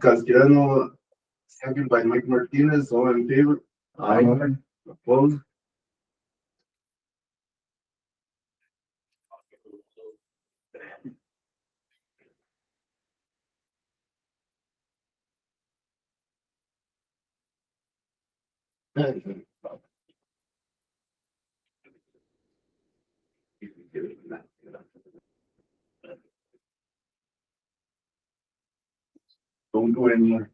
Castellano, second by Mike Martinez, all in favor? Aye. Opposed? Don't go anywhere.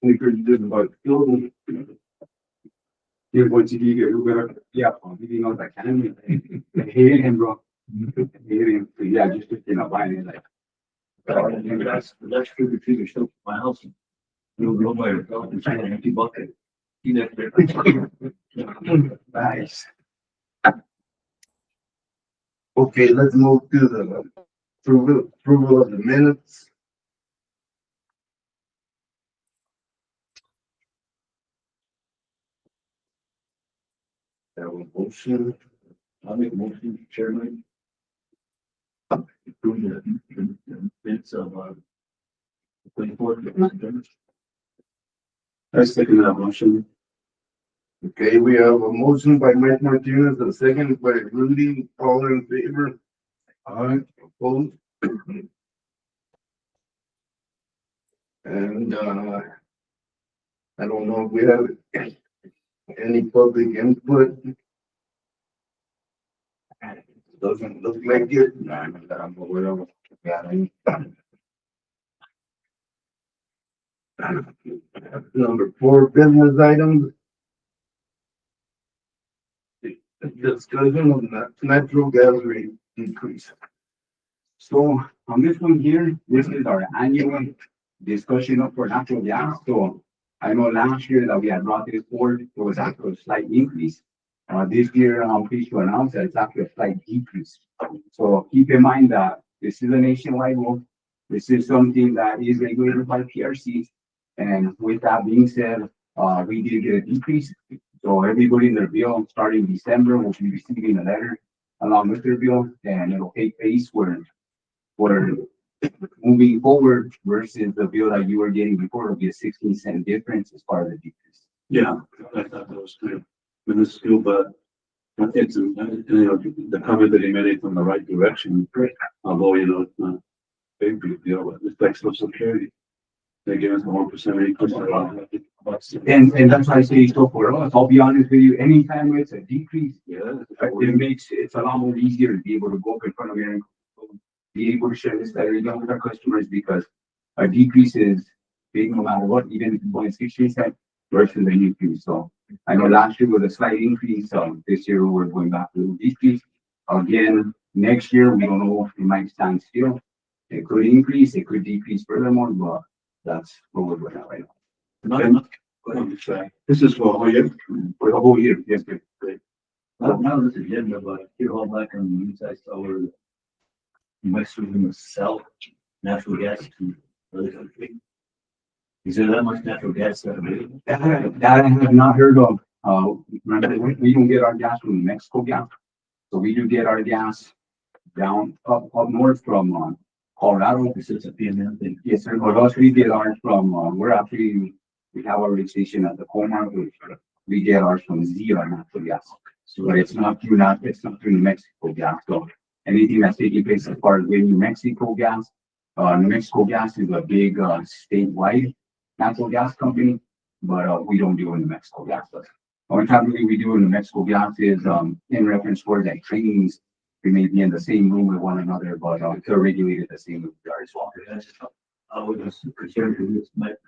We could do about building. Yeah, what did you get? You better, yeah, you know, I can. I hate him, bro. I hate him. Yeah, just, buying it like. That's true to figure stuff my house. You'll go by yourself and find an empty bucket. You never. Nice. Okay, let's move to the approval of the minutes. That was motion. I'll make a motion, Chairman. Approve the minutes of 24th. I second that motion. Okay, we have a motion by Mike Martinez, a second by Rudy, all in favor. Aye. Opposed? And, I don't know if we have any public input. Doesn't look like it. I'm aware of it. Number 4, business items. Discussion on the natural gas rate increase. So on this one here, this is our annual discussion for natural gas. So I know last year that we had brought this forward, there was actually a slight increase. This year, I'm pleased to announce that it's actually a slight decrease. So keep in mind that this is a nationwide rule. This is something that is regulated by PRC. And with that being said, we did get a decrease. So everybody in their bill starting December will be receiving a letter along with their bill, and it'll take place where moving forward versus the bill that you were getting before, it'll be a 16-cent difference as far as the decrease. Yeah, I thought that was kind of minuscule, but it's, the comment that he made it from the right direction. Although, it's not a big deal, but it's like Social Security. They give us a 1% increase. And that's why I say so for us. I'll be honest with you, anytime it's a decrease, it's a lot more easier to be able to go up in front of you and be able to share this better with our customers, because a decrease is big no matter what, even if it's going 60 cents versus an increase. So I know last year was a slight increase. This year we're going back to a decrease. Again, next year we don't know if it might stand still. It could increase, it could decrease furthermore, but that's what we're going at right now. This is for a whole year. For the whole year, yes, great. Now this agenda, but here all back on the inside, our investors in the sell natural gas to other country. Is there that much natural gas that available? That I have not heard of. Remember, we don't get our gas from Mexico gas. So we do get our gas down up north from Colorado. This is a PNM thing. Yes, sir. But also we get ours from, we have our station at the Coma, which we get ours from Zila natural gas. So but it's not through New Mexico gas. So anything that's taking place as far as New Mexico gas, New Mexico gas is a big statewide natural gas company, but we don't do New Mexico gas. The only time really we do in New Mexico gas is in reference for like trainings. We may be in the same room with one another, but they're regulated the same as we are as well. I was concerned with this, but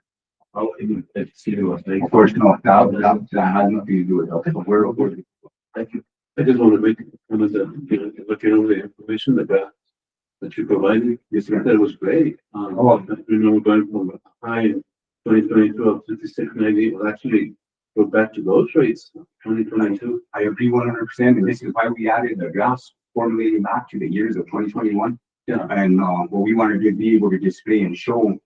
how can you see what they? Of course, no, that has nothing to do with us. So we're Thank you. I just want to make a comment that looking over the information that that you provided. Yes, sir. That was great. Oh. I remember going from a high in 2022 of 56.90, well, actually, go back to those rates, 2022. I agree 100%, and this is why we added the graphs formulating back to the years of 2021. Yeah. And what we want to be able to display and show,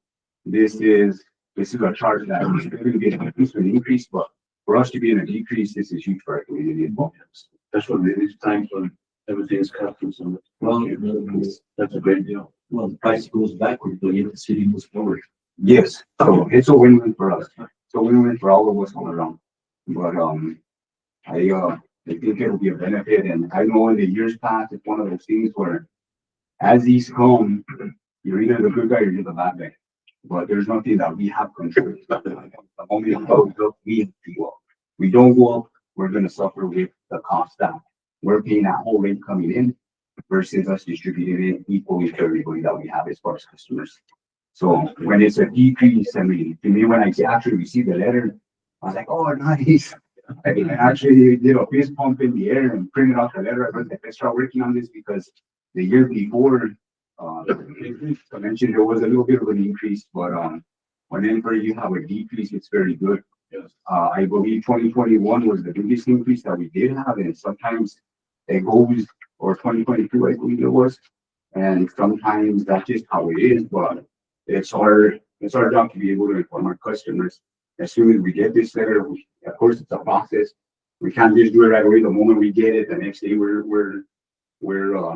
this is a chart that is going to be an increase, but for us to be in a decrease, this is huge for our community as well. That's what it is, times when everything is costing so much. Well, That's a great deal. well, the price goes backwards, but yet the city moves forward. Yes, so it's a win-win for us. It's a win-win for all of us all around. But I think it'll be a benefit, and I know in the years past, it's one of those things where as these come, you're either the good guy or you're the bad guy. But there's nothing that we have control. The moment it goes up, we have to go up. We don't go up, we're gonna suffer with the cost that we're paying that whole rate coming in versus us distributing it equally to everybody that we have as far as customers. So when it's a decrease, I mean, to me, when I actually received the letter, I was like, oh, nice. I actually did a fist pump in the air and printed out the letter. I was like, let's start working on this because the year before, I mentioned there was a little bit of an increase, but whenever you have a decrease, it's very good. Yes. I believe 2021 was the biggest increase that we did have, and sometimes it goes, or 2022, I believe it was, and sometimes that's just how it is. But it's our job to be able to inform our customers as soon as we get this letter. Of course, it's a process. We can't just do it right away. The moment we get it, the next day we're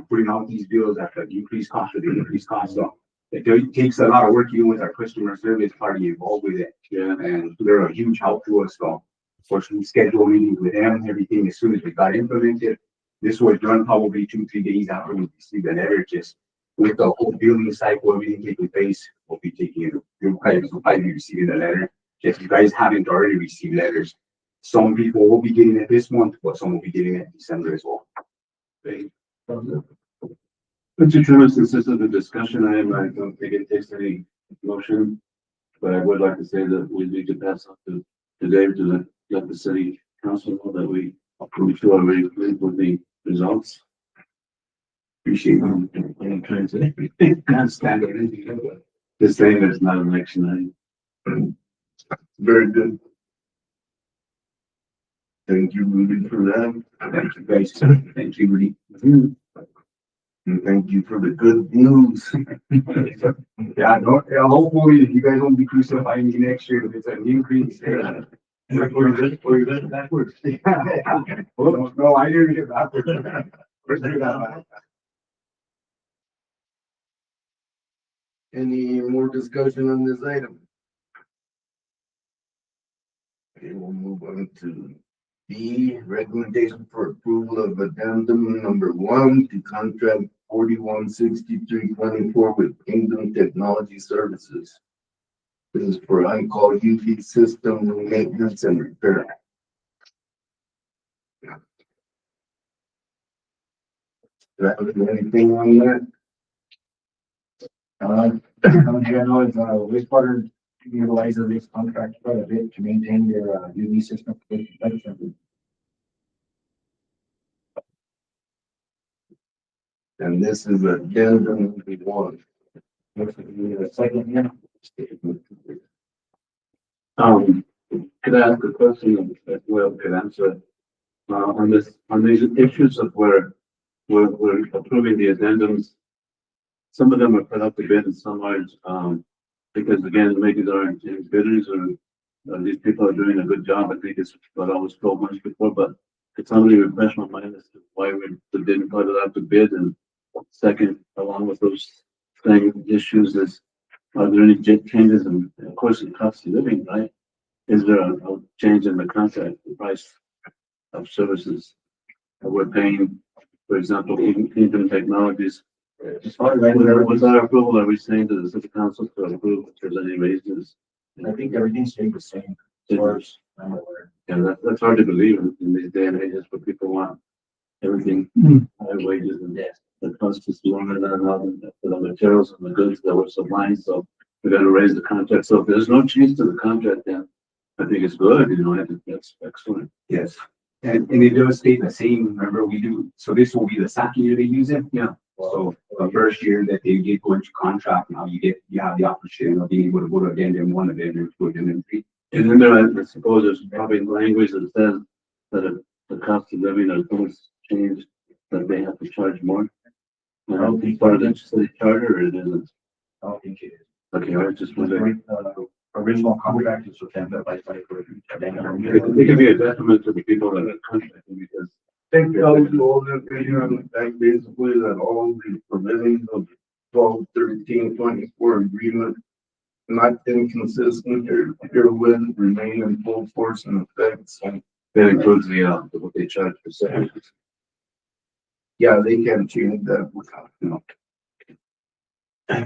putting out these bills at the increased cost or the increased cost. So it takes a lot of work even with our customer service party involved with it. Yeah. And they're a huge help to us. So of course we schedule meetings with them, everything as soon as we got implemented. This was done probably 2-3 days after we received the letter. Just with the whole billing cycle, everything taking place, we'll be taking it. You guys will probably be receiving the letter. If you guys haven't already received letters, some people will be getting it this month, but some will be getting it in December as well. Great. Mr. Chairman, since this is a discussion item, I don't think it takes any motion, but I would like to say that we need to pass on to Dave to let the city council know that we feel are very pleased with the results. Appreciate it. I'm trying to can't stand it. Just saying that it's not an election item. Very good. Thank you, Rudy, for that. Thank you guys. Thank you, Rudy. And thank you for the good news. Yeah, no, yeah, hopefully you guys won't be crucifying me next year if it's an increase. Or you got backwards. Oh, no, I didn't get backwards. Any more discussion on this item? Okay, we'll move on to B, recommendation for approval of addendum number 1 to contract 416324 with Kingdom Technology Services. This is for on-call UV system maintenance and repair. Do I have anything on that? General is wastewater utilizes this contract quite a bit to maintain their UV system. And this is addendum 1. Second here. Could I ask a question that Will could answer? On these issues of where we're approving the addendums, some of them are put up to bid and some aren't, because again, maybe there aren't any bidders or these people are doing a good job. I think it's what I was told once before, but it's only refresh my mind as to why we didn't put it out to bid. And second, along with those same issues, are there any changes in, of course, in cost of living, right? Is there a change in the contract, the price of services that we're paying, for example, Kingdom Technologies? As far as I With know, our approval, are we saying to the city council to approve if there's any raises? I think everything stayed the same as far as I'm aware. Yeah, that's hard to believe in these day and ages where people want everything, high wages and Yes. the cost is longer than the materials and the goods that we're supplying, so we gotta raise the contract. So if there's no change to the contract, then I think it's good, I think that's excellent. Yes. And it does stay the same. Remember, we do, so this will be the second year they use it. Yeah. So the first year that they did go into contract, now you have the opportunity of being able to go to addendum 1, addendum 2, addendum 3. And then there, I suppose there's probably language that says that if the cost of living or things change, that they have to charge more. I don't think part of the city charter, or it isn't. I don't think it is. Okay, I was just wondering. Original contract is with them, but like, for It can be a detriment to the people that are contracting because I think that was all the opinion on the fact basically that all the provisions of 12, 13, 24 agreement not inconsistent or herewith remain in full force and effect. So, that includes the what they charge for services. yeah, they can change that without,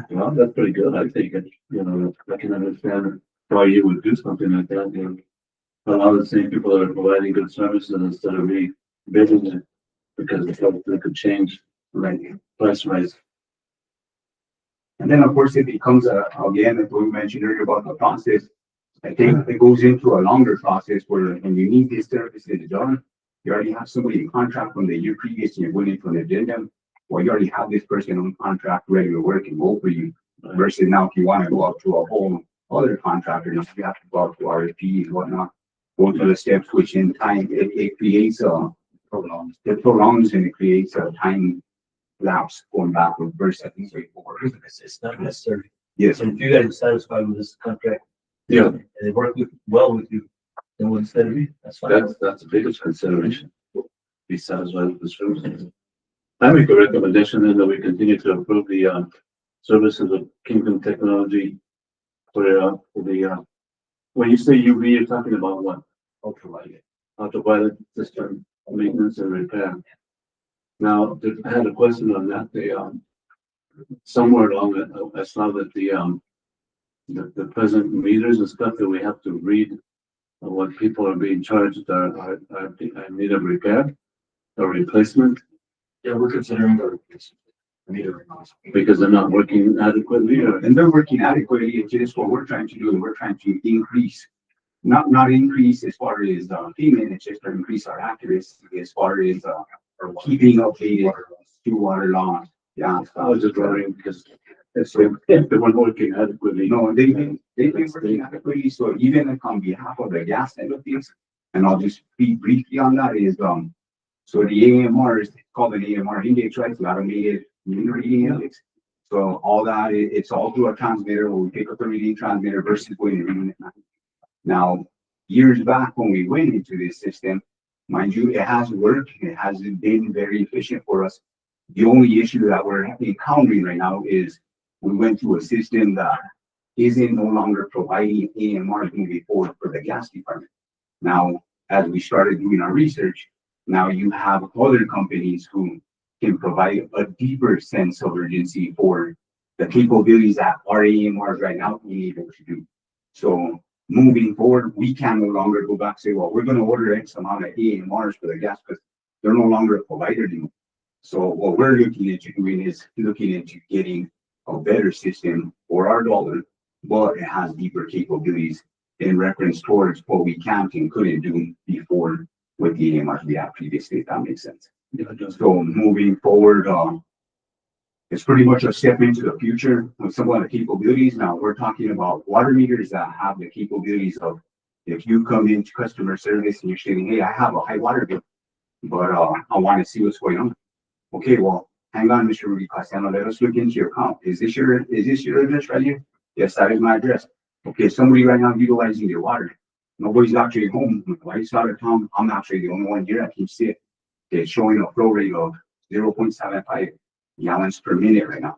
Well, that's pretty good. I think, I can understand why you would do something like that. A lot of the same people that are providing good services instead of bidding it because they could change price rise. And then, of course, it becomes again, as we mentioned earlier about the process, I think it goes into a longer process where when you need this services done, you already have somebody in contract from the year previous and you're going into an addendum, or you already have this person on contract ready to work and go for you. Versus now, if you want to go out to a whole other contractor, you have to go out to RFP and whatnot, go through the steps, which in time, it creates it prolongs and it creates a time lapse going backward versus straightforward. It's not necessary. Yes. So if you guys are satisfied with this contract, Yeah, and they work well with you, then we'll instead of me, that's fine. that's the biggest consideration. Be satisfied with the services. I make a recommendation then that we continue to improve the services of Kingdom Technology for the when you say UV, you're talking about what? Ultraviolet system maintenance and repair. Now, I had a question on that. Somewhere along it, I saw that the present meters and stuff that we have to read what people are being charged are in need of repair or replacement Yeah, we're considering the meter. because they're not working adequately or. And they're working adequately. It's just what we're trying to do, and we're trying to increase, not increase as far as payment, it's just to increase our accuracy as far as keeping updated to water laws. Yeah. I was just wondering because if they weren't working adequately. No, they've been working adequately. So even like on behalf of the gas end of things, and I'll just speak briefly on that is so the AMR is called an AMR index, right? So automated meter reading index. So all that it's all through a transmitter where we pick up the reading transmitter versus going and reading it. Now, years back when we went into this system, mind you, it has worked. It has been very efficient for us. The only issue that we're encountering right now is we went to a system that isn't no longer providing AMRs moving forward for the gas department. Now, as we started doing our research, now you have other companies who can provide a deeper sense of urgency for the capabilities that our AMRs right now can be able to do. So moving forward, we can no longer go back and say, well, we're going to order X amount of AMRs for the gas because they're no longer a provider anymore. So what we're looking into doing is looking into getting a better system for our dollar, but it has deeper capabilities in reference towards what we can't and couldn't do before with the AMRs we had previously, if that makes sense. So moving forward, it's pretty much a step into the future of some of the capabilities. Now we're talking about water meters that have the capabilities of if you come into customer service and you're saying, hey, I have a high water bill, but I want to see what's going on. Okay, well, hang on, Mr. Rudy Castellano, let us look into your account. Is this your address right here? Yes, that is my address. Okay, somebody right now utilizing your water. Nobody's actually home. Wife's out of town. I'm actually the only one here. I can see it. It's showing a flow rate of 0.75 gallons per minute right now.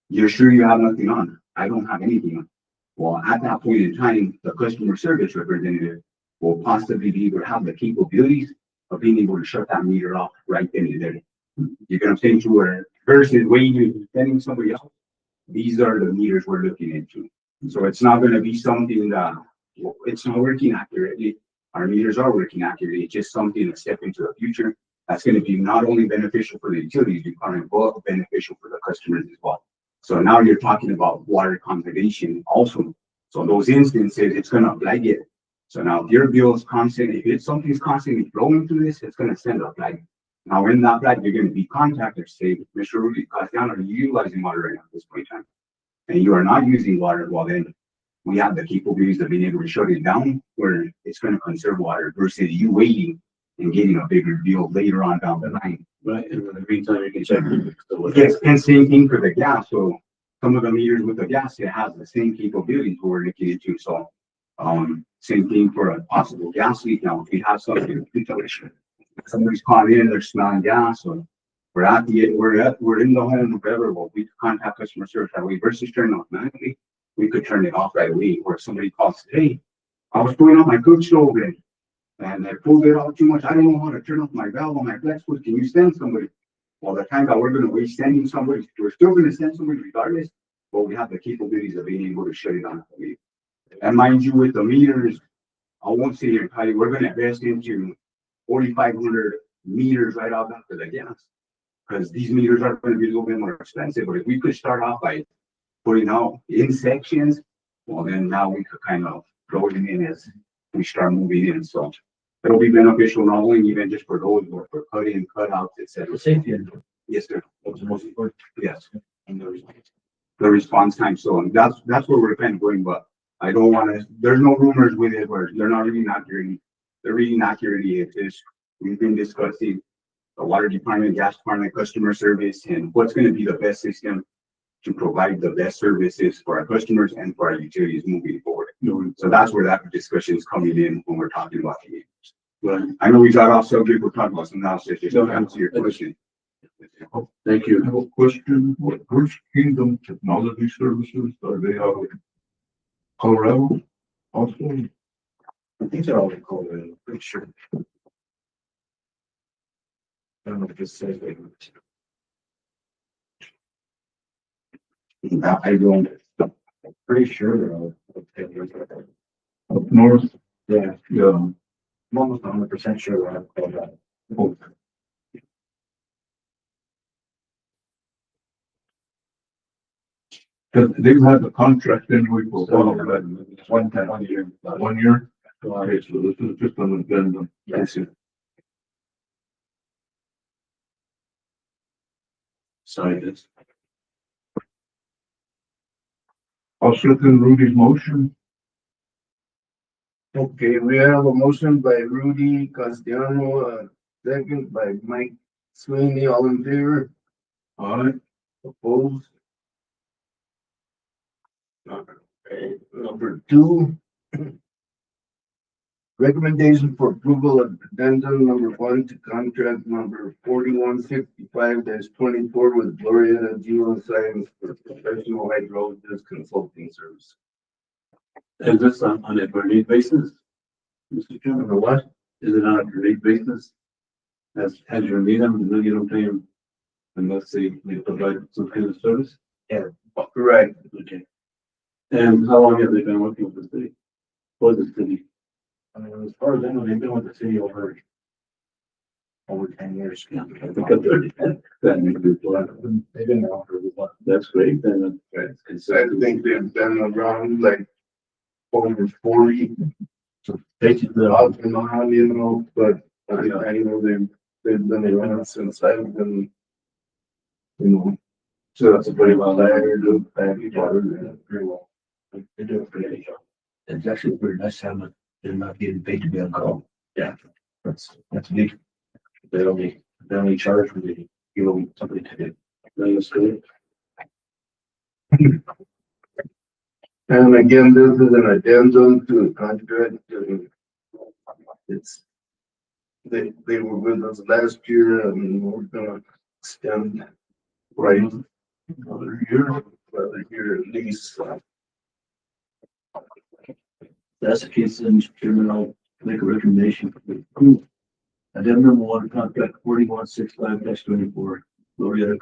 You're sure you have nothing on? I don't have anything on. Well, at that point in time, the customer service representative will possibly be able to have the capabilities of being able to shut that meter off right then and there. You get what I'm saying? To where versus waiting and sending somebody else, these are the meters we're looking into. So it's not going to be something that it's not working accurately. Our meters are working accurately. It's just something to step into the future. That's going to be not only beneficial for the utilities department, but beneficial for the customers as well. So now you're talking about water conservation also. So in those instances, it's going to flag it. So now if your bill is constant, if something's constantly flowing through this, it's going to send a flag. Now, in that flat, you're gonna be contacted, say, Mr. Rudy Castellano, are you utilizing water right now at this point in time? And you are not using water, well then, we have the capabilities of being able to shut it down, where it's gonna conserve water versus you waiting and getting a bigger bill later on down the line. Right, and in the meantime, you can check. Yes, and same thing for the gas, so some of the meters with the gas, it has the same capability to where it can do, so. Same thing for a possible gas leak. Now, if you have something, somebody's calling in, they're smelling gas, or we're in the home, whatever, well, we could contact customer service that way versus turning it automatically. We could turn it off right away, or if somebody calls, hey, I was putting on my cook stove and I pulled it out too much. I don't know how to turn off my valve on my flex switch. Can you send somebody? Well, the time that we're gonna waste sending somebody, we're still gonna send somebody regardless, but we have the capabilities of being able to shut it on. And mind you, with the meters, I won't say here, Patty, we're gonna invest into 4,500 meters right off after the gas. Because these meters are gonna be a little bit more expensive, but if we could start off by putting out in sections, well, then now we could kind of throw it in as we start moving in, so. It'll be beneficial not only even just for those, but for cutting, cutouts, et cetera. Safety. Yes, sir. That's the most important. Yes. And the response time, so that's where we're kind of going, but I don't wanna, there's no rumors with it where they're not really accurate. They're really accurately exist. We've been discussing the water department, gas department, customer service, and what's gonna be the best system to provide the best services for our customers and for our utilities moving forward. So that's where that discussion is coming in when we're talking about the meters. Well, I know we got off subject, we're talking about some else, just to answer your question. Thank I you. have a question. What First Kingdom Technology Services, are they out of Colorado also? I think they're all in Colorado, pretty sure. I don't know if this says they. I don't, Pretty sure they're all. Up north? Yeah, Yeah. I'm almost 100% sure they're all Colorado. Oh, they've had the contract anyway for a while, right? 1 year. 1 year? Okay, so this is just an addendum. Yes. Sorry, this. I'll second Rudy's motion. Okay, we have a motion by Rudy Castellano, second by Mike Sweeney, all in favor, Aye. opposed? Okay, number 2. Recommendation for approval of addendum number 1 to contract number 4165-24 with Gloria Geoscience for professional hydrologist consulting service. Is this on a per need basis? Mr. Chairman, Number what? is it on a per need basis? As you need them, and then you don't pay them unless they provide some kind of service? Right. Okay. And how long have they been working with the city? For the city? As far as I know, they've been with the city over 10 years. Yeah, I think I've heard that maybe before. They've been around for a while. That's great, then that's I consistent. think they've been around like over 40. So basically, Off and on, you know, but I know they've been around since I've been, you know, So that's a pretty well there. tired of that water. very well. They do a pretty good job. It's actually pretty nice to have them. They're not getting paid to be on call. Yeah, that's big. They only charge when they give them something to do. That's great. And again, this is an addendum to a contract. It's, they were with us last year and we're gonna extend right Another year. another year at least. That's the case, then, Mr. Chairman, I'll make a recommendation for approval. Addendum 1, contract 4165-24, Gloria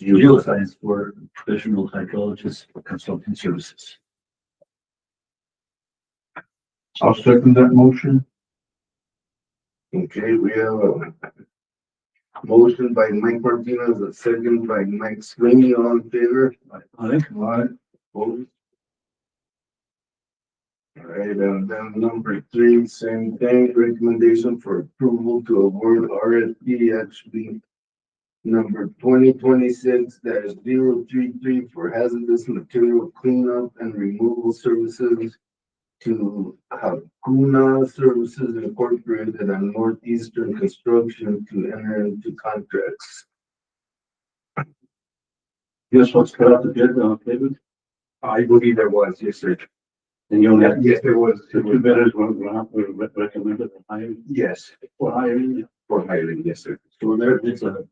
Geoscience for professional hydrologist consulting services. I'll second that motion. Okay, we have a motion by Mike Martinez, a second by Mike Sweeney, all in favor. Aye. Aye. Opposed? All right. Right, and then number three, same thing, recommendation for approval to award RFP, actually. Number 2026-033 for hazardous material cleanup and removal services to Hakuna Services Incorporated and Northeastern Construction to enter into contracts. Yes, what's cut out the bid, David? I believe there was, yes, sir. And you only have Yes, there was. the two bidders were recommended for hiring, Yes, for hiring. for hiring, yes, sir. So there, it's a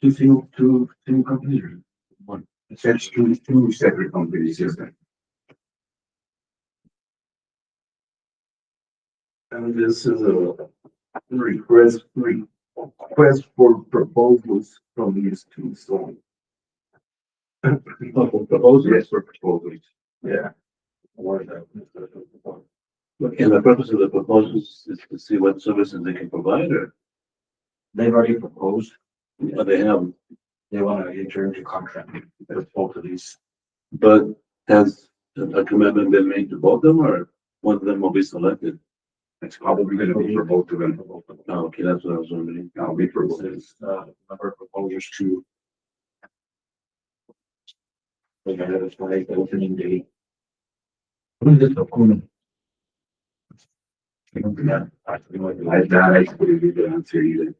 two companies or one? That's two separate companies, yes, sir. And this is a request for proposals from these two, so. Proposals. Yes, for proposals. Yeah. And the purpose of the proposals is to see what services they can provide, or They've already proposed, they have, they want to enter into contract with both of these. but has a commitment been made to both of them, or one of them will be selected? It's probably gonna be for both of them. Oh, okay, that's what I was wondering. I'll be for both. There's, number of proposers to. They got it for the opening date. What is this, Hakuna? Yeah, I think like I couldn't give the answer either.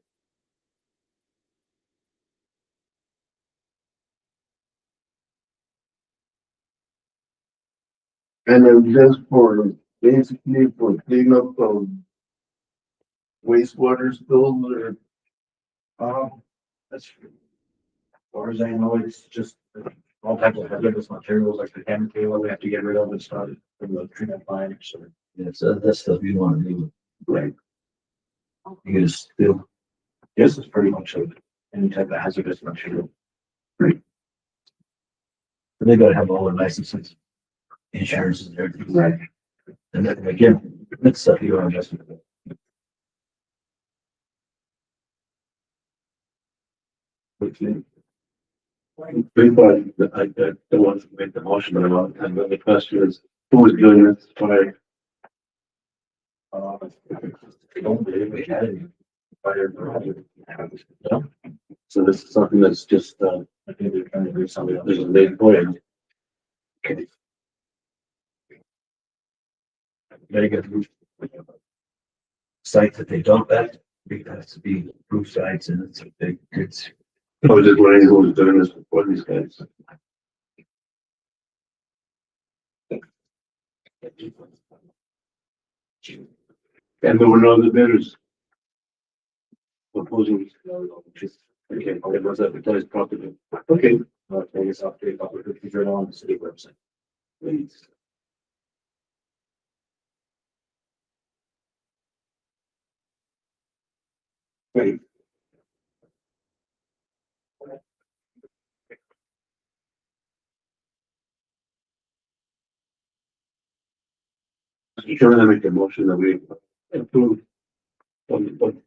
And then just for, basically for cleanup of wastewater spills or. That's. As far as I know, it's just all types of hazardous materials like the chemical we have to get rid of and stuff from the treatment plant, so. Yeah, so that's stuff you want to do. Right. You can still. This is pretty much any type of hazardous material. Right. But they gotta have all their licenses, insurance and everything. Right. And then again, that's stuff you want to just. Before I don't want to make the motion, but I want to, but the question is, who is doing this fire? I don't believe we had any fire. No, So this is something that's just, I think they're trying to do something else. there's a late point. Okay. Very good. Sites that they dump at, it has to be approved sites and it's a big, it's. I was just wondering who was doing this before these guys. And there were no other bidders. Proposing. Okay, it was advertised properly. Okay. I guess update about the future on the city website. Please. Right. Mr. Chairman, I make a motion that we approve,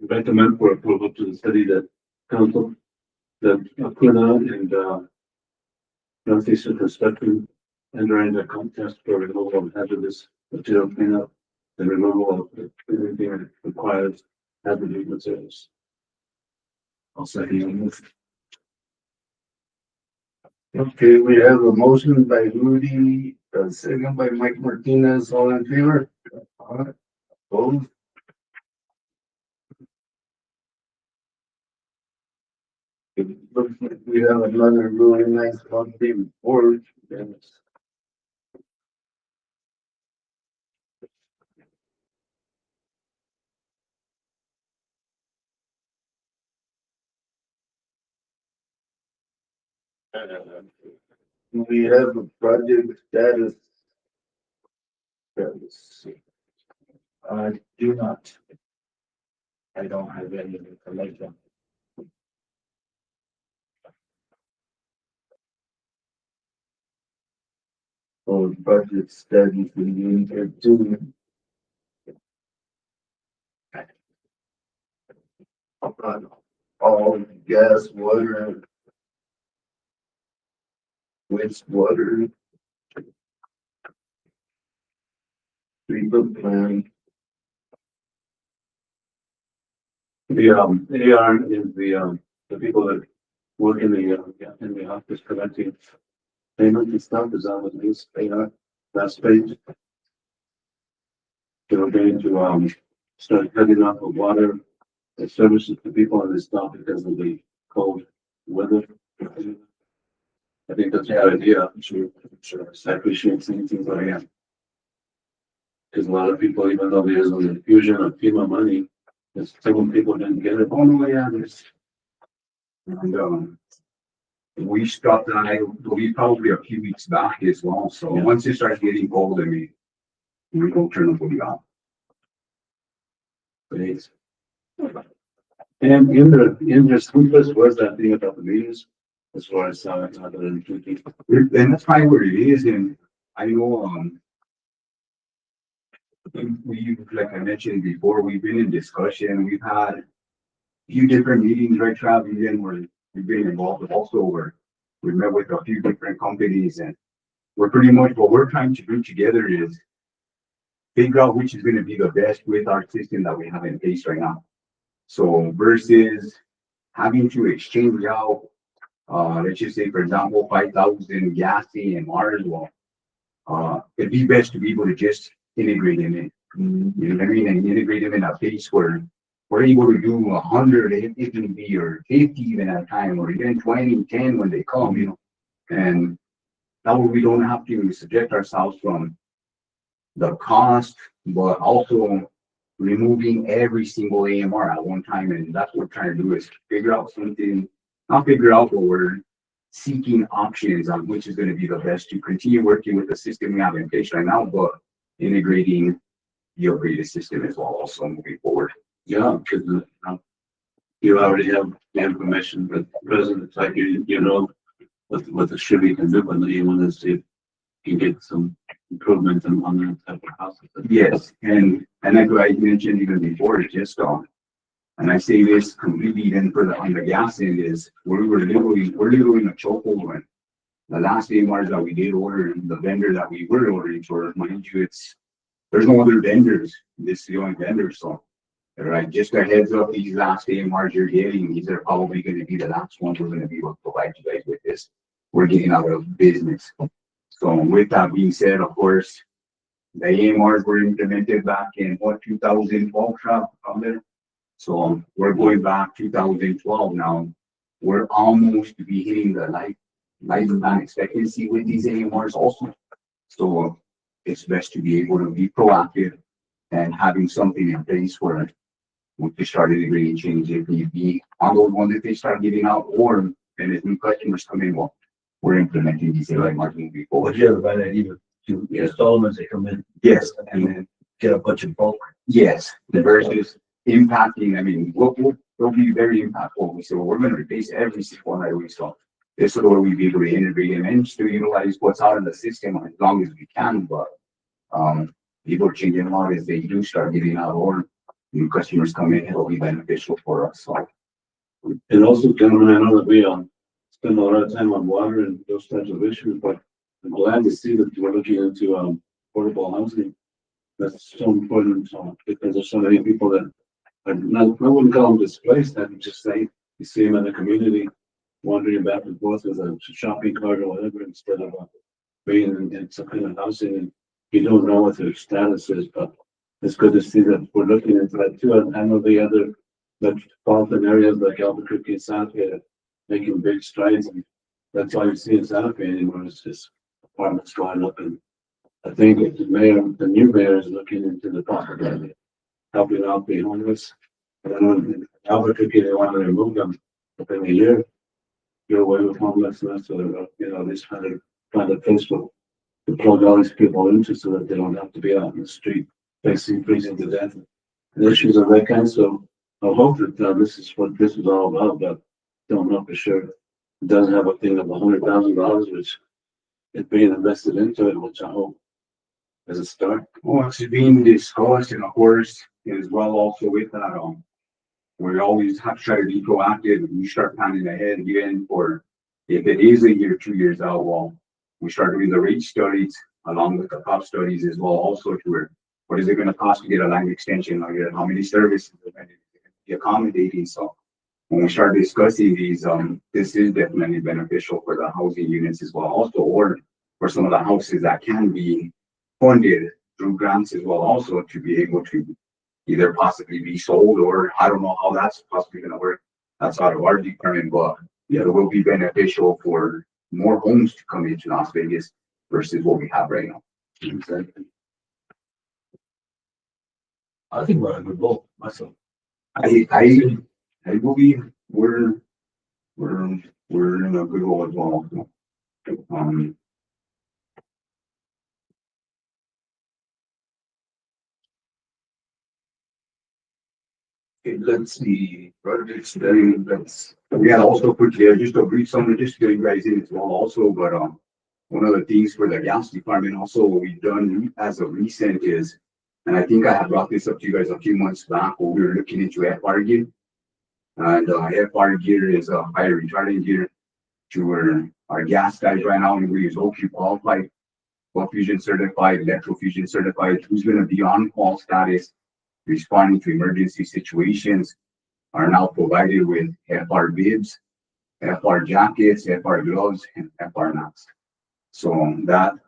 recommend for approval to the city that council, that Aquila and Northeastern Construction enter into a contest for removal of hazardous material cleanup and removal of anything that requires hazardous materials. I'll second your move. Okay, we have a motion by Rudy, a second by Mike Martinez, all in favor? Opposed? It looks like we have another really nice monthly report. And we have a project status. Let's see. I do not. I don't have any information. Oh, budget study for the year two. All gas, water, wastewater. treatment plan. The, AR is the people that work in the office collecting payment and stuff, is that what it is, AR, last page? They're going to, start cutting off the water and services to people in this stuff because of the cold weather. I think that's a good idea. I appreciate seeing things like that. Because a lot of people, even though there's an infusion of FEMA money, there's some people didn't get it. Oh, no, yeah, there's. And, we stopped that, I believe probably a few weeks back as well, so Yeah. once it starts getting cold, we don't turn the fully off. Great. And in their sleepless, where's that thing about the meetings? As far as, other than thinking. And that's probably what it is, and I know, like I mentioned before, we've been in discussion, we've had a few different meetings, right, Travis, and we've been involved with also where we've met with a few different companies, and we're pretty much, what we're trying to do together is figure out which is gonna be the best with our system that we have in place right now. So versus having to exchange out, let's just say, for example, 5,000 gas and ours, well, it'd be best to be able to just integrate them in. You know what I mean? And integrate them in a place where we're able to do 100 if it can be, or 50 even at a time, or even 20, 10 when they come, you know. And that way we don't have to subject ourselves from the cost, but also removing every single AMR at one time. And that's what we're trying to do, is figure out something, not figure out, but we're seeking options on which is going to be the best to continue working with the system we have in place right now, but integrating the upgraded system as well, also moving forward. Yeah, because you already have the information, but president, it's like you know what the Chevy can do, but you want to see if you can get some improvement on that type of process. Yes, and like I mentioned even before, it's just and I say this completely even for on the gas end, is we're literally in a chokehold when the last AMRs that we did order, and the vendor that we were ordering for, mind you, there's no other vendors. This is the only vendor, so. All right, just a heads up, these last AMRs you're getting, these are probably going to be the last ones we're going to be able to provide you guys with this. We're getting out of business. So with that being said, of course, the AMRs were implemented back in 2012, on there. So we're going back 2012 now. We're almost to be hitting the lifespan expectancy with these AMRs also. So it's best to be able to be proactive and having something in place where we can start integrating change if need be on those ones that they start giving out, or and as new customers come in, well, we're implementing these AI marketing before. Would you ever buy that either to install them as they come in? Yes, and then Get a bunch of bulk. yes, the versus impacting. I mean, we'll be very impactful. So we're going to replace every single one that we saw. This is where we be able to integrate them and still utilize what's out of the system as long as we can. But people are changing a lot as they do start getting out, or new customers come in, it'll be beneficial for us. So, And also, gentlemen, I know that we spend a lot of time on water and those types of issues, but I'm glad to see that we're looking into affordable housing. That's so important, because there's so many people that are not, I wouldn't call them displaced, I would just say you see them in the community wandering back and forth with a shopping cart or whatever, instead of being in some kind of housing, and you don't know what their status is, but it's good to see that we're looking into that too. And I know the other metropolitan areas like Albuquerque and Santa Fe are making big strides, and that's all you see in Santa Fe anymore. It's just apartments going up, and I think the new mayor is looking into the possibility of helping out the homeless. I don't know, in Albuquerque, they want to remove them within a year, get away with homelessness, or this kind of find a place to plug all these people into so that they don't have to be out in the street facing freezing to death and issues of that kind. So I hope that this is what this is all about, but don't know for sure. It doesn't have a thing of $100,000, which is being invested into it, which I hope as a start. well, it's being discussed, and of course, as well also with that, we always have to try to be proactive, and we start planning ahead again for if it is a year, 2 years out, well, we start doing the rate studies along with the cost studies as well, also to where what is it gonna cost to get a line extension, or how many services are gonna be accommodating, so. When we start discussing these, this is definitely beneficial for the housing units as well, also, or for some of the houses that can be funded through grants as well, also to be able to either possibly be sold, or I don't know how that's possibly gonna work. That's out of our department, but yeah, it will be beneficial for more homes to come into Las Vegas versus what we have right now. Exactly. I think we're on a good roll, myself. I believe we're in a good role as well. Um, Okay, let's see, projects, then let's. we had also put together just a brief summary, just to get you guys in as well also, but, one of the things for the gas department also, what we've done as of recent is, and I think I had brought this up to you guys a few months back when we were looking into FR gear. And, FR gear is a fire retardant gear to our gas guys right now, and we use OQ qualified, well, fusion certified, electrofusion certified, who's gonna be on call status, responding to emergency situations, are now provided with FR bibs, FR jackets, FR gloves, and FR masks. So that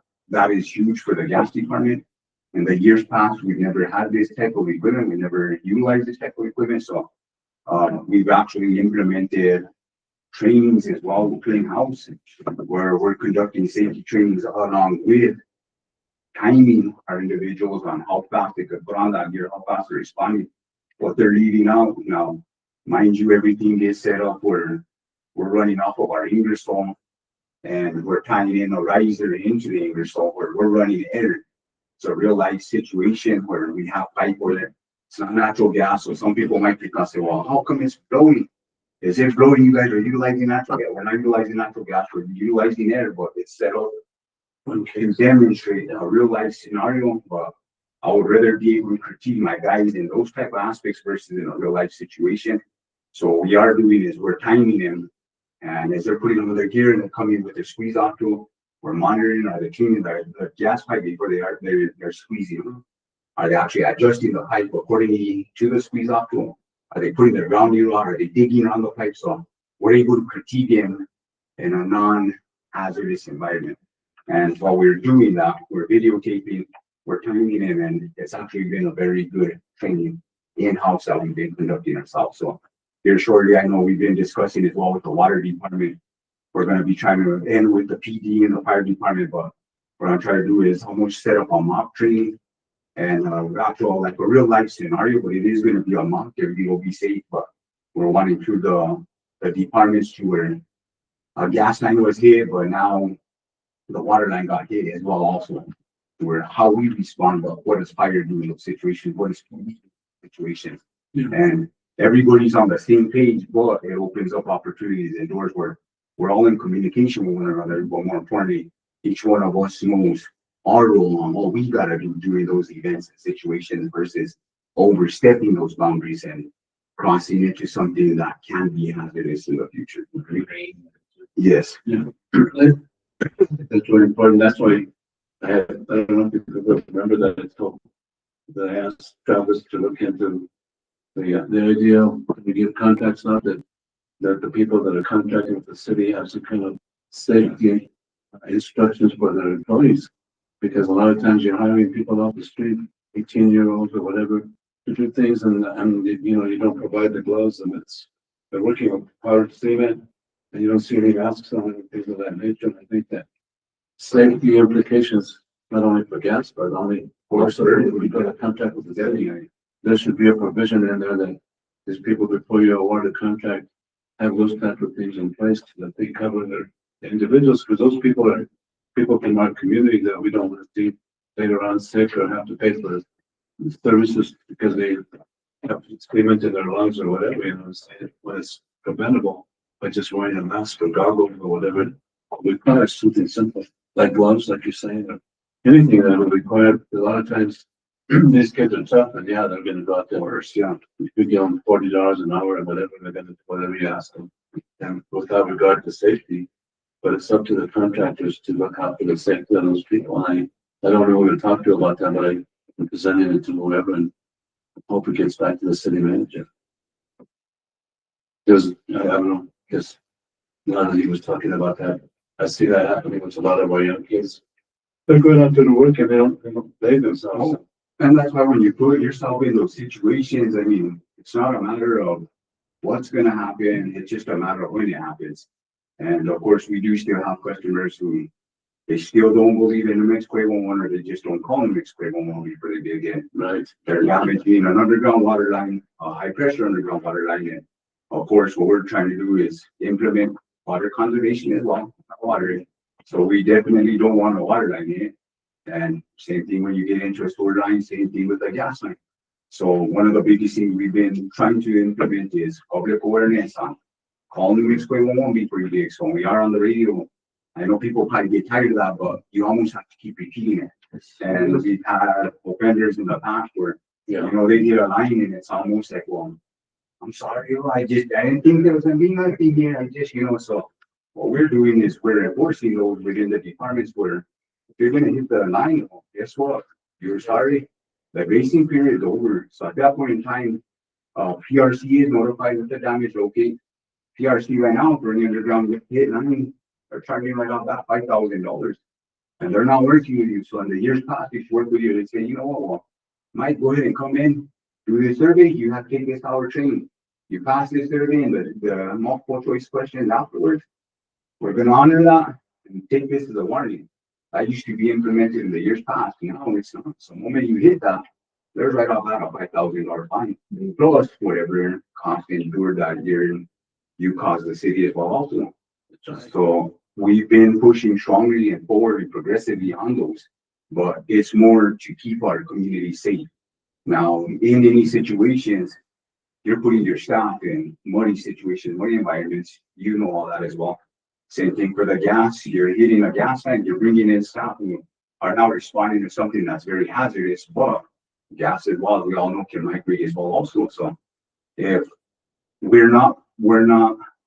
is huge for the gas department. In the years past, we've never had this type of equipment. We never utilized this type of equipment. So we've actually implemented trainings as well within house, where we're conducting safety trainings along with timing our individuals on how fast they could put on that gear, how fast they're responding, what they're leaving out. Now, mind you, everything is set up where we're running off of our Ingersoll, and we're tying in a riser into the Ingersoll where we're running air. It's a real life situation where we have pipe where it's not natural gas. So some people might think, say, well, how come it's blowing? Is it blowing? You guys are utilizing natural gas. We're not utilizing natural gas. We're utilizing air, but it's set up to demonstrate a real life scenario. But I would rather be able to critique my guys in those type of aspects versus in a real life situation. So what we are doing is we're timing them, and as they're putting on their gear and they're coming with their squeeze off tool, we're monitoring, are they tuning the gas pipe before they're squeezing them? Are they actually adjusting the pipe accordingly to the squeeze off tool? Are they putting their ground needle on? Are they digging on the pipe? So we're able to critique them in a non-hazardous environment. And while we're doing that, we're videotaping, we're timing them, and it's actually been a very good training in-house that we've been conducting ourselves. So here shortly, I know we've been discussing as well with the water department. We're going to be trying to end with the PD and the fire department, but what I'm trying to do is almost set up a mock training and actual like a real life scenario, but it is going to be a mock. Everything will be safe, but we're wanting through the departments to where a gas line was hit, but now the water line got hit as well also. Where how we respond, but what does fire do in those situations? What is PD situations? Yeah. And everybody's on the same page, but it opens up opportunities and doors where we're all in communication with one another, but more importantly, each one of us knows our role on what we gotta do during those events and situations versus overstepping those boundaries and crossing into something that can be hazardous in the future. Yes. Yeah. That's really important. That's why I don't know if you remember that I told that I asked Travis to look into the idea of when we give contracts out that the people that are contracting with the city have some kind of safety instructions for their employees. Because a lot of times you're hiring people off the street, 18-year-olds or whatever, to do things and you know, you don't provide the gloves and they're working on powdered cement and you don't see any masks on and things of that nature. And I think that safety implications, not only for gas, but only also if we got a contract with the city. There should be a provision in there that these people, before you award a contract, have those type of things in place so that they cover their individuals, because those people are people from our community that we don't want to see later on sick or have to pay for services because they have cement in their lungs or whatever, you know, when it's preventable by just wearing a mask or goggles or whatever. We require something simple, like gloves, like you're saying, or anything that would require. A lot of times, these kids are tough, and yeah, they're going to go out there worse. Yeah, you could give them $40 an hour or whatever, they're going to do whatever you ask them, and without regard to safety. But it's up to the contractors to look out for the safety of those people. And I don't know who to talk to about that, but and presenting it to whoever and hope it gets back to the city manager. There's, I don't know, because now that he was talking about that, I see that happening with a lot of our young kids. They're going out to the work and they don't play themselves. And that's why when you put yourself in those situations, I mean, it's not a matter of what's gonna happen, it's just a matter of when it happens. And of course, we do still have customers who, they still don't believe in the mixed Quavo one, or they just don't call them mixed Quavo one before they begin. Right. They're damaging an underground water line, a high pressure underground water line. And of course, what we're trying to do is implement water conservation as well, water. So we definitely don't want a water line in it. And same thing when you get into a sewer line, same thing with the gas line. So one of the biggest things we've been trying to implement is public awareness on calling the mixed Quavo one before you dig. So when we are on the radio, I know people probably get tired of that, but you almost have to keep repeating it. And we've had offenders in the past where, you know, they get a line and it's almost like, well, I'm sorry, I didn't think there was gonna be nothing here. I just, you know, so what we're doing is we're enforcing those within the departments where if you're gonna hit the line, well, guess what? You're sorry, the racing period is over. So at that point in time, PRC is notified with the damage, okay? PRC right now for the underground hit line, they're charging right off that $5,000. And they're not working with you. So in the years past, they work with you, they say, you know what, well, Mike, go ahead and come in, do the survey, you have to take this hour training. You pass this survey and the multiple choice questions afterwards, we're gonna honor that and take this as a warning. That used to be implemented in the years past, now it's not. So the moment you hit that, there's right off that a $5,000 fine. Plus whatever cost endured that year, you caused the city as well also. So we've been pushing strongly and forward and progressively on those, but it's more to keep our community safe. Now, in any situations, you're putting your staff in muddy situations, muddy environments, you know all that as well. Same thing for the gas, you're hitting a gas line, you're bringing in staff who are now responding to something that's very hazardous, but gas as well, we all know can migrate as well also. So if we're not,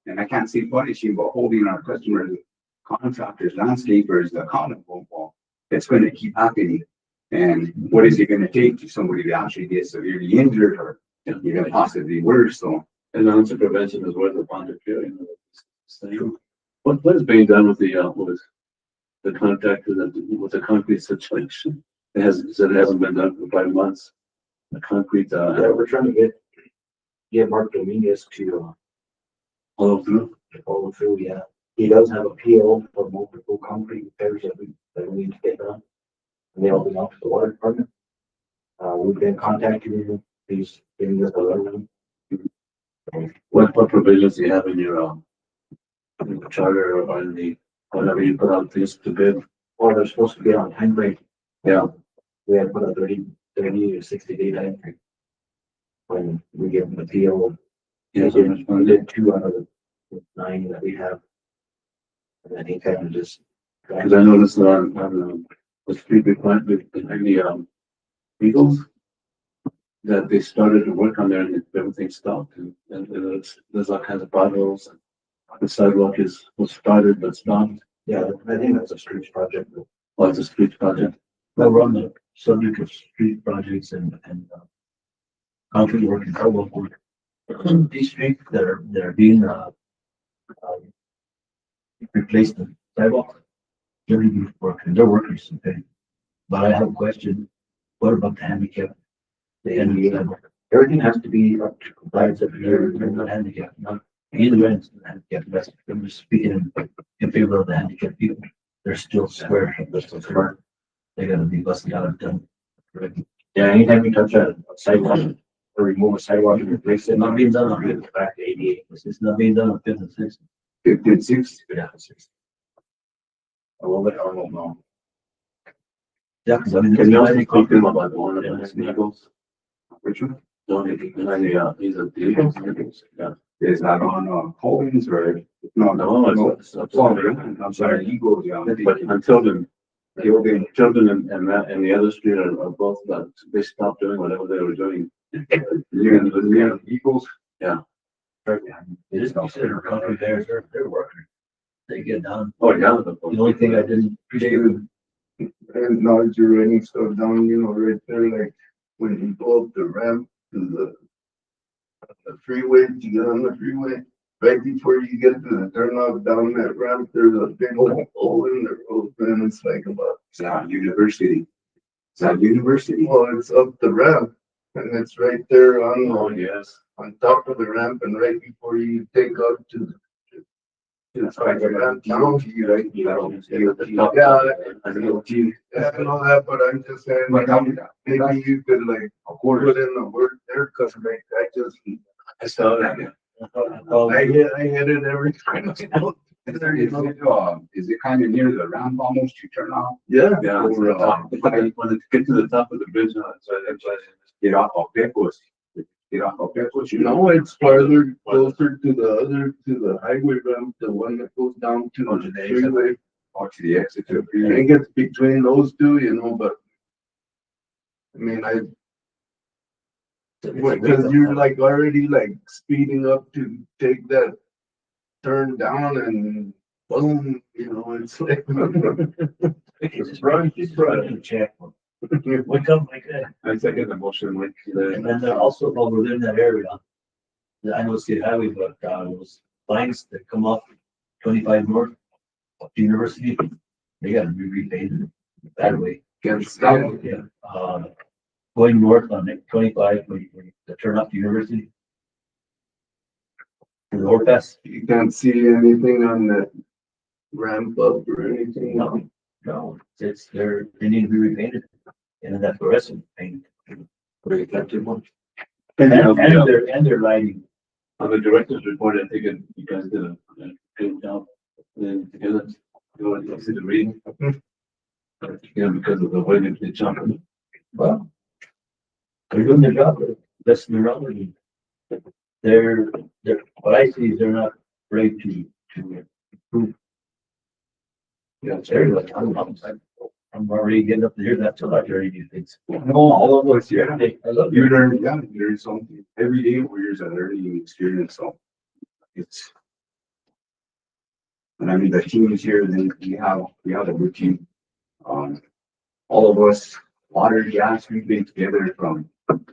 and I can't say punishing, but holding our customers, contractors, landscapers, accountable, well, it's going to keep happening. And what is it going to take to somebody to actually get severely injured or even possibly worse? So, and then the prevention is worth upon the fear. What is being done with the contractor with the concrete situation? It hasn't been done for 5 months. The concrete, Yeah, we're trying to get Mark Dominguez to follow through. follow through, yeah. He does have a PO for multiple concrete repairs that we need to get done. And they all belong to the water department. We've been contacting him, he's giving us a letter. What provisions do you have in your charter or in the whenever you put out things to bid? Or they're supposed to be on time frame. Yeah. We had put a 30 to 60 day time frame. When we give them the PO, we did 2 out of the 9 that we have. And then he kind of just. Because I noticed on the street behind the Eagles that they started to work on there and everything stopped and there's all kinds of potholes. The sidewalk was started but stopped. Yeah, I think that's a streets project. Oh, it's a street project. Well, we're on the subject of street projects and concrete work and sidewalk work. These streets that are being replaced in sidewalk, they're really working, they're workers, okay? But I have a question, what about the handicap? The handicap, everything has to be up to compliance of your handicap, not either way, it's the handicap, that's, I'm just speaking in favor of the handicapped people. They're still square, they're still smart. They gotta be busted out of done. Correct. Yeah, anytime you touch a sidewalk or remove a sidewalk and replace it, Not being done on Fifth, back to 88, it's not being done on Fifth and Sixth. 50 and 60. Yeah, Sixth. I will let Arnold know. Yeah, because I mean. Can you also talk to him about the one of the Eagles? Which one? He's a Eagles. Yeah. Is that on Collins or? No, it's I'm sorry, Eagles, yeah. But until then, children and the other street are both they stopped doing whatever they were doing. Yeah, Eagles. Yeah. It is considered country fairs, they're working. They get done. Oh, yeah. The only thing I didn't appreciate, And now as you're writing stuff down, you know, right there, like when you go up the ramp to the freeway, to get on the freeway, right before you get to the turnout down that ramp, there's a big old hole in the road, and it's like about, It's not university. It's not university. well, it's up the ramp, and it's right there Oh, on, yes. on top of the ramp, and right before you take out to the It's like a DOT, right? You know, DOT. Yeah. DOT. yeah, and all that, but I'm just saying, But maybe you could like of course, put in the word there, cause like, I saw that. I hit it every time. Is it kind of near the ramp almost to turn off? Yeah. Yeah, it's Or, the top. When it get to the top of the bridge, it's like, Get off of Pecos. Get off of Pecos. You know, No, it's farther closer to the highway ramp, the one that goes down to the freeway. or to the exit to the I freeway. think it's between those two, you know, but I mean, because you're like already like speeding up to take that turn down and boom, you know, it's like. It's right, check. We come like that. I second the motion, like, And then there also, while we're in that area, I know it's the highway, but, those lines that come off 25 north up to University, they gotta be repainted that way. Yeah, going north on 25, when you turn up to University. To the overpass, You can't see anything on that ramp up or anything. no, they need to be repainted. And then that fluorescent paint. Pretty effective one. And their lighting. on the director's report, I think you guys did a good job. Then together, go and see the reading. Yeah, because of the way they jump. Well, they're doing their job, that's the reality. They're, what I see is they're not ready to improve. Yeah, it's very like, I'm already getting up to here, that's what I already do things. No, all of us, yeah. I love You you. learn something every day where there's a learning experience, so it's. And I mean, the team is here, then we have a good team. All of us, water, gas, we've been together from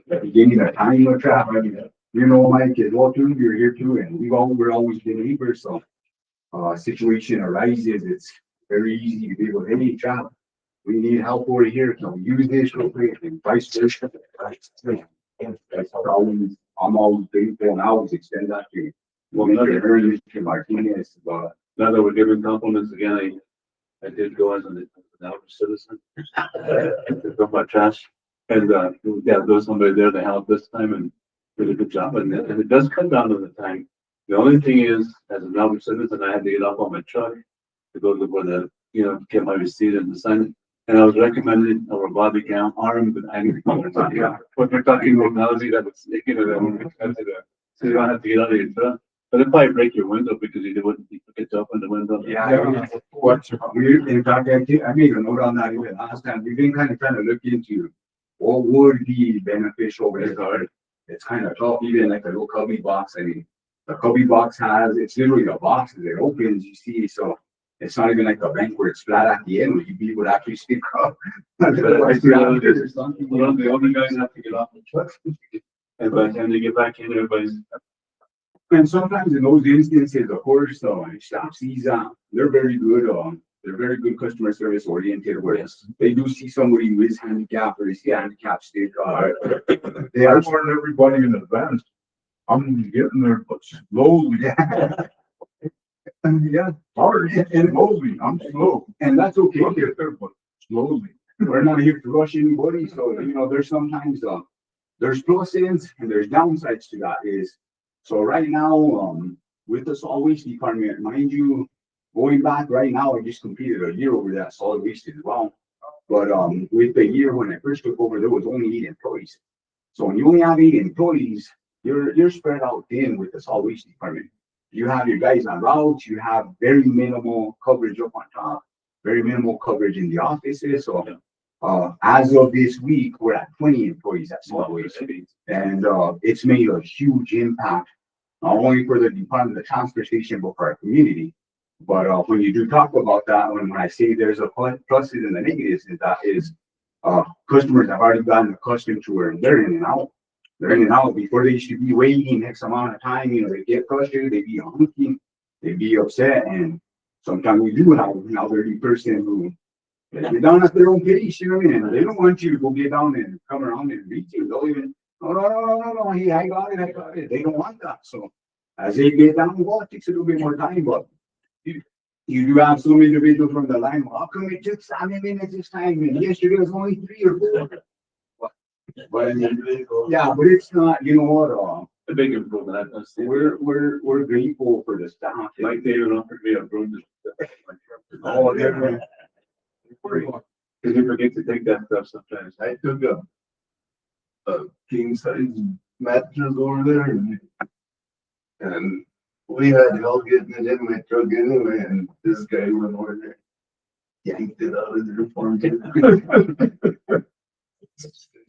the beginning of time of traffic. I mean, you know, Mike, as well too, you're here too, and we're always been neighbors, so. Situation arises, it's very easy to be able, hey, Chap, we need help over here, can we use this real quick, and vice versa. I'm always thankful, and I always extend that to. Mr. Ernest, to Martinez, Now that we're giving compliments again, I did go as an elder citizen. To dump my trash. And, yeah, there was somebody there to help this time and did a good job. And it does cut down on the time. The only thing is, as an elder citizen, I had to get off on my truck to go to where the, get my receipt and sign it. And I was recommended over body count arm, but I didn't. What we're talking about now is that it's making it, so you don't have to get out of your truck. But it'll probably break your window because you forget to open the window. Yeah, in fact, I made a note on that even last time, we've been kind of trying to look into what would be beneficial with it. It's kind of tough, even like a little cubby box, I mean, the cubby box it's literally a box that it opens, you see, so it's not even like a bank where it's flat at the end, where you would actually stick up. The only guys have to get off the truck. And by the time they get back in, everybody's. And sometimes in those instances, of course, staff sees they're very good, customer service oriented, where they do see somebody who is handicapped or they see a handicap stick, They are warning everybody in advance. I'm getting there, but slowly. yeah, Hard, and slowly, I'm slow. and that's okay. I'll get there, but slowly. We're not here to rush anybody, so, there's sometimes, there's pluses and there's downsides to that is, so right now, with the solid waste department, mind you, going back right now, I just completed a year over that solid waste as well. But, with the year when I first took over, there was only 8 employees. So when you only have 8 employees, you're spread out thin with the solid waste department. You have your guys on routes, you have very minimal coverage up on top, very minimal coverage in the offices, so. As of this week, we're at 20 employees at solid waste, and it's made a huge impact, not only for the department, the transfer station, but for our community. But, when you do talk about that, when I say there's a pluses and the negatives, customers have already gotten accustomed to where they're in and out. They're in and out. Before they used to be waiting X amount of time, they get frustrated, they be honking, they be upset, and sometimes we do have an elderly person who they get down at their own pace, and they don't want you to go get down and come around and reach you. They'll even, no, hey, I got it. They don't want that. So as they get down, well, it takes a little bit more time, but you do have some individuals from the line, well, how come it took 7 minutes this time? And yesterday was only 3 or 4. But yeah, but it's not, you know what, A big improvement. we're grateful for the staff. Like they don't offer me a broom. Oh, they're, Because you forget to take that stuff sometimes. I took a king size mattress over there and we had hell getting it in my truck anyway, and this guy went over there. Yanked it out of there for me.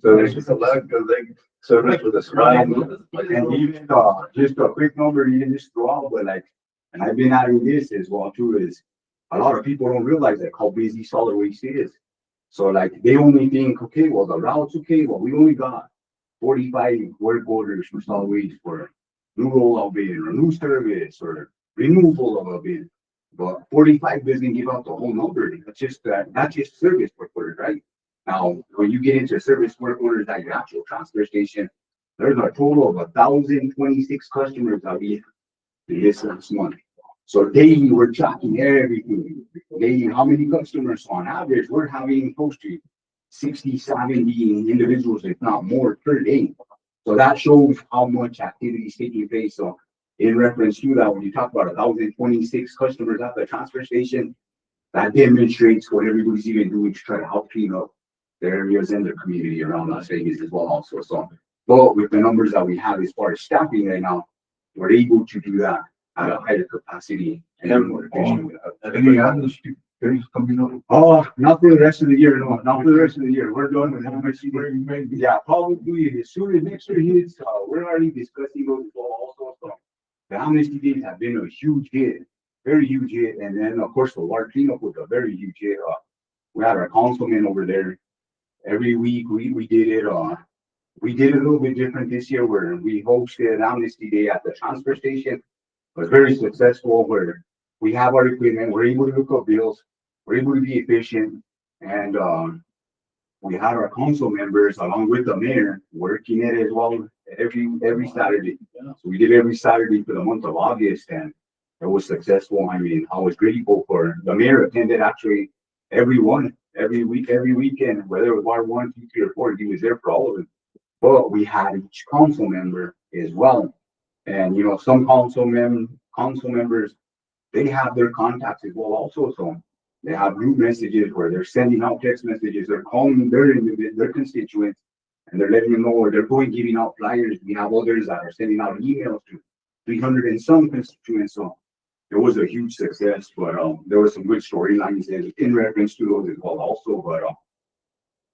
So it's just a lot, cause like, Service with a smile. and even, just a quick number, you can just throw out, but like, and I've been having this as well too, is a lot of people don't realize like how busy solid waste is. So like, they only think, okay, well, the route's okay, well, we only got 45 work orders for solid waste for new rollout bin or new service or removal of a bin. But 45 doesn't give out the whole number. That's just service work orders, right? Now, when you get into service work orders at your actual transfer station, there's a total of 1,026 customers that we did this last month. So daily, we're tracking everything. Daily, how many customers on average, we're having close to 60, 70 individuals, if not more, per day. So that shows how much activity is taking place. So in reference to that, when you talk about 1,026 customers at the transfer station, that demonstrates what everybody's even doing to try to help clean up their areas and their community around Las Vegas as well also. So, but with the numbers that we have as far as staffing right now, we're able to do that at a higher capacity and more efficient. Any amnesty days coming up? Oh, not for the rest of the year, no, not for the rest of the year. We're done with amnesty. Yeah, probably as soon as next year hits, we're already discussing those as well also. So the amnesty days have been a huge hit, very huge hit. And then of course the water cleanup was a very huge hit. We had our councilman over there. Every week we did it, we did it a little bit different this year where we hosted an amnesty day at the transfer station. It was very successful where we have our equipment, we're able to look up bills, we're able to be efficient, and we had our council members along with the mayor working it as well every Saturday. So we did every Saturday for the month of August, and it was successful. I mean, I was grateful for the mayor attended actually every week, every weekend, whether it was Ward 1, 2, 3, or 4, he was there for all of them. But we had each council member as well. And some council members, they have their contacts as well also. So they have group messages where they're sending out text messages, they're calling their constituents, and they're letting them know, or they're giving out flyers. We have others that are sending out emails to 300 and some constituents. So it was a huge success, but there were some good storylines in reference to those as well also. But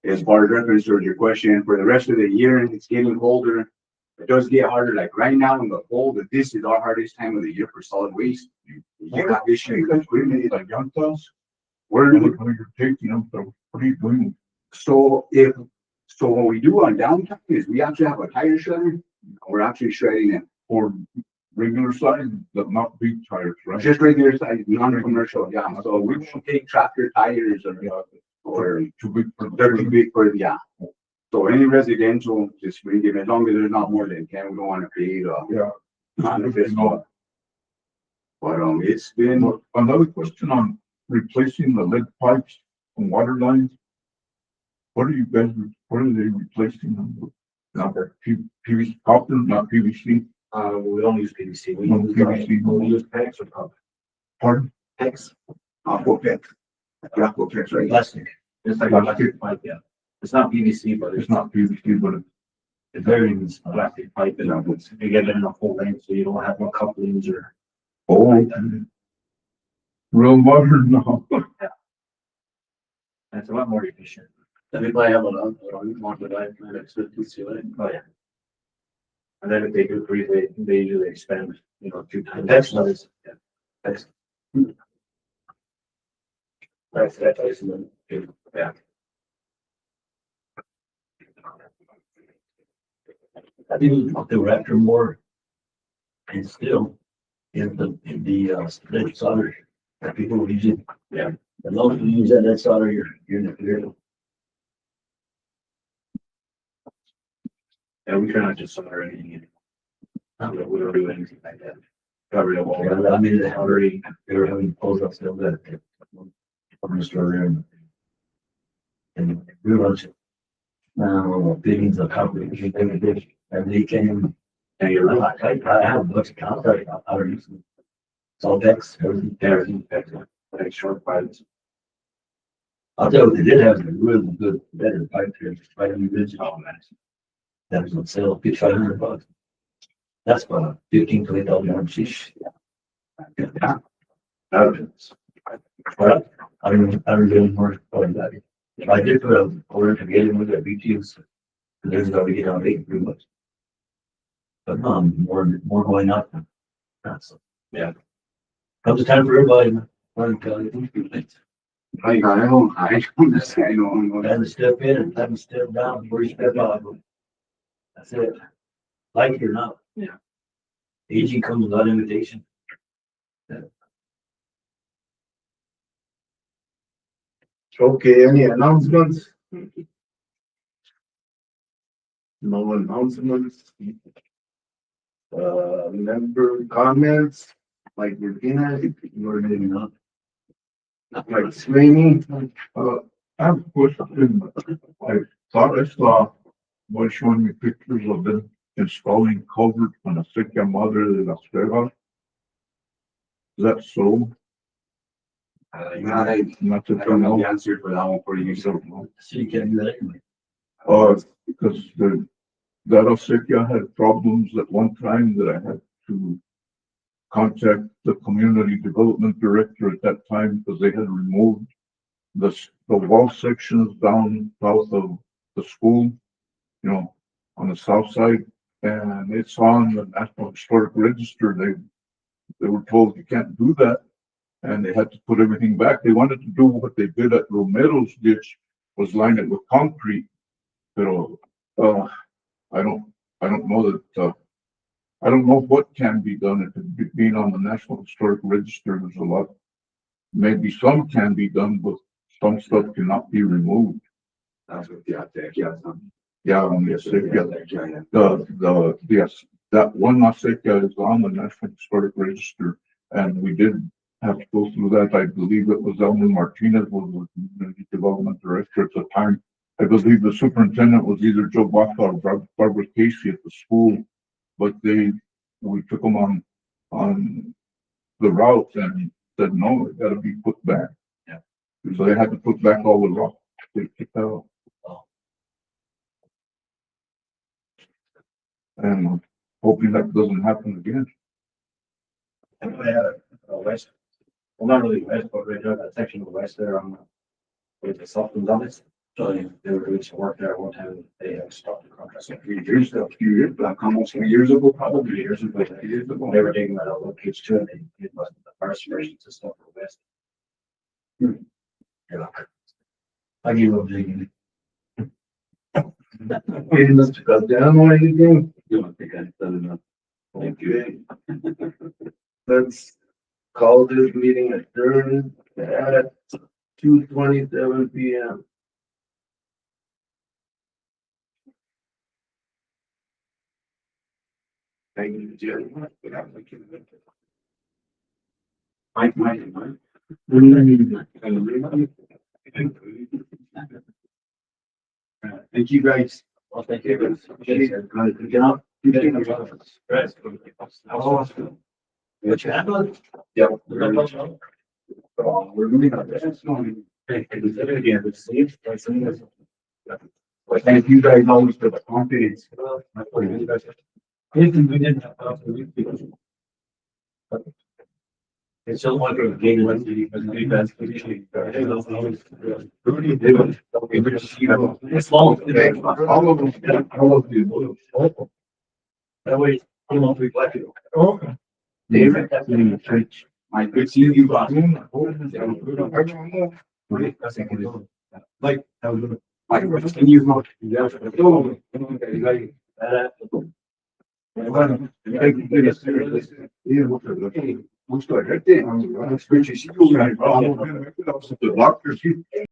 as far as reference to your question, for the rest of the year, it's getting colder. It does get harder. Like right now in the cold, this is our hardest time of the year for solid waste. You have issues with equipment. Like young fellas, We're when you're taking them, so what are you doing? So what we do on downtime is we actually have a tire shredder. We're actually shredding it For regular size, but not big tires, right? just regular size, non-commercial. Yeah. So we won't take tractor tires or Too big for. they're too big for So any residential, just bring it as long as there's not more than 10. We don't want to create Yeah. non-official. But it's been Another question on replacing the lead pipes and water lines. What are they replacing them with? Not PVC, copper, not PVC, We don't use PVC. We No use, PVC. we use PEX or pump. pardon? PEX, aquapex. Aquapex, right? plastic. It's like a plastic pipe, yeah. It's not PVC, but It's not PVC, but it's very plastic pipe. And you get it in a full length, so you don't have no couplings or. real modern now. It's a lot more efficient. And if I have a lot, want to die, I expect to see it. Oh, yeah. And then if they do freeze, they usually expand, 2 times. That's nice. Yeah. That's and then, yeah. I think they were after more and still in the lead solder that people were using. Yeah. The longer you use that lead solder, you're in the clear. Yeah, we try not to solder anything in. We don't do anything like that. Got rid of all Yeah, that. I mean, they were having pulls up still that. From the store there and we were biddings of companies, and they came. And you're like, I have a bunch of counterparts out there using. It's all decks, everything, Like short pilots. I'll tell you what they did have is a really good, better pipe here, right in the original. That was on sale, $5,500. That's about 15 to $8 sheesh. Yeah. But I don't really more about that. If I did put a order to get in with that BTUs, there's got to get on 8 pretty much. But more going up. That's Yeah. comes the time for everybody. I don't understand, I know. Time to step in and time to step down before you step out. That's it. Like it or not. Yeah. Aging comes without invitation. Okay, any announcements? No announcements. Member comments, like Regina, You're maybe not. like Sweeney, I have a question. I thought I saw was showing me pictures of them installing culvert on a sick mother de la Sierra. Is that so? I Not to don't turn know out. the answer for that one for you, so. So you can't do that anyway. Because that Ossetia had problems at one time that I had to contact the community development director at that time because they had removed the wall sections down south of the school, on the south side. And it's on the National Historic Register. They were told you can't do that. And they had to put everything back. They wanted to do what they did at Romero's ditch, was line it with concrete. But I don't know that, I don't know what can be done. If it being on the National Historic Register, there's a lot, maybe some can be done, but some stuff cannot be removed. That's what the yeah. Yeah, on the Ossetia. Yeah. Yes, that one Ossetia is on the National Historic Register, and we did have to go through that. I believe it was Elmer Martinez was the community development director at the time. I believe the superintendent was either Joe Baca or Barbara Casey at the school, but we took them on the route and said, no, it gotta be put back. Yeah. So they had to put back all the rock they took out. And hoping that doesn't happen again. And I had a west, well, not really west, but right there, that section of the west there on with the Sultan's on it. So they were doing some work there one time. They had stopped the contract. So 3 years ago, Almost 3 years ago, probably. 3 years ago, they were taking that out of page 2 and they did the first version to stuff for the west. Yeah. I give up digging. anything Mr. Costello or anything? You don't think I've done enough. Okay. Let's call this meeting adjourned at 2:27 PM. Thank you, Jerry. Mike. Thank you, guys. Well, thank you. Good job. Right. What you have? Yeah. We're moving on. That's going. Well, Thank you guys always for the confidence. It's so much of a game. Rudy did it. Okay, but just, It's long. all of them, all of you. That way, I'm not reflecting. Okay. David, that's in the church. My good seeing you, boss. Right, that's it. Like, That was good. like, can you not? Yeah. Like, Hey, mucho, right there. I'm sure you see you. The doctor, she